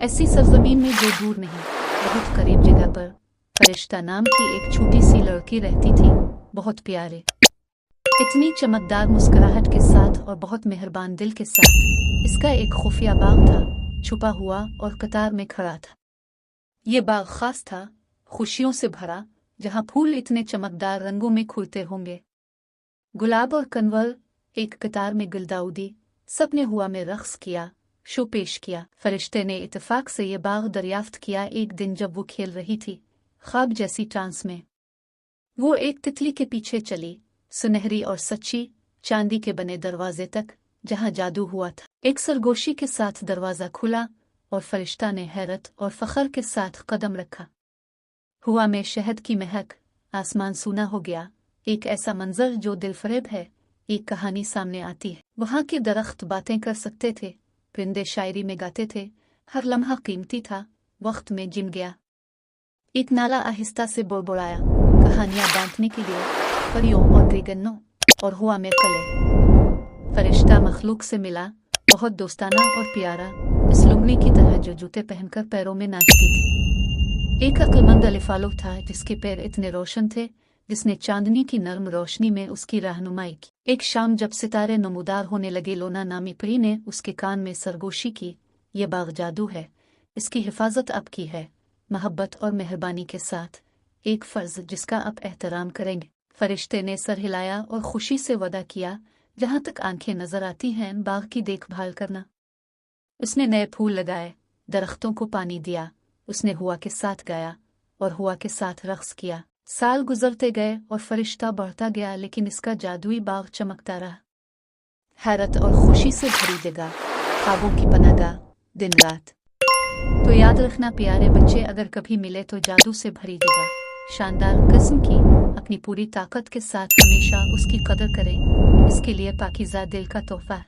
ऐसी सरजमीन में जो दूर नहीं, बहुत करीब जगह पर फरिश्ता नाम की एक छोटी सी लड़की रहती थी, बहुत प्यारे, इतनी चमकदार मुस्कुराहट के साथ और बहुत मेहरबान दिल के साथ। इसका एक खुफिया बाग था, छुपा हुआ और कतार में खड़ा था। ये बाग खास था, खुशियों से भरा, जहाँ फूल इतने चमकदार रंगों में खुलते होंगे। गुलाब और कनवल एक कतार में गिलदाउदी, सबने हुआ में रक्स किया, शो पेश किया। फरिश्ते ने इत्तेफाक से ये बाग दरियाफ्त किया एक दिन जब वो खेल रही थी, ख्वाब जैसी ट्रांस में। वो एक तितली के पीछे चली, सुनहरी और सच्ची, चांदी के बने दरवाजे तक, जहाँ जादू हुआ था। एक सरगोशी के साथ दरवाज़ा खुला और फरिश्ता ने हैरत और फख्र के साथ कदम रखा। हुआ में शहद की महक, आसमान सूना हो गया। एक ऐसा मंजर जो दिलफरेब है। एक कहानी सामने आती है। वहाँ के दरख्त बातें कर सकते थे, परिंदे शायरी में गाते थे, हर लम्हा कीमती था, वक्त में जिम गया। एक नाला आहिस्ता से बुड़बुड़ाया, कहानियां बांटने के लिए, परियों और ड्रैगनों। और हुआ में कले फरिश्ता मखलूक से मिला, बहुत दोस्ताना और प्यारा, इस लुंगनी की तरह जो जूते पहनकर पैरों में नाचती थी। एक अक्लमंद अलिफालो था जिसके पैर इतने रोशन थे, जिसने चांदनी की नर्म रोशनी में उसकी रहनुमाई की। एक शाम जब सितारे नमूदार होने लगे, लोना नामी परी ने उसके कान में सरगोशी की, ये बाग जादू है, इसकी हिफाजत आप की है, मोहब्बत और मेहरबानी के साथ, एक फ़र्ज जिसका आप एहतराम करेंगे। फरिश्ते ने सर हिलाया और खुशी से वदा किया, जहाँ तक आंखें नजर आती हैं बाग की देखभाल करना। उसने नए फूल लगाए, दरख्तों को पानी दिया, उसने हुआ के साथ गाया और हुआ के साथ रक्स किया। साल गुजरते गए और फरिश्ता बढ़ता गया, लेकिन इसका जादुई बाग चमकता रहा। हैरत और खुशी से भरी जगह, ख्वाबों की पनाहगाह, दिन रात। तो याद रखना प्यारे बच्चे, अगर कभी मिले तो जादू से भरी जगह, शानदार किस्म की, अपनी पूरी ताकत के साथ हमेशा उसकी कदर करें। इसके लिए पाकीज़ा दिल का तोहफा है।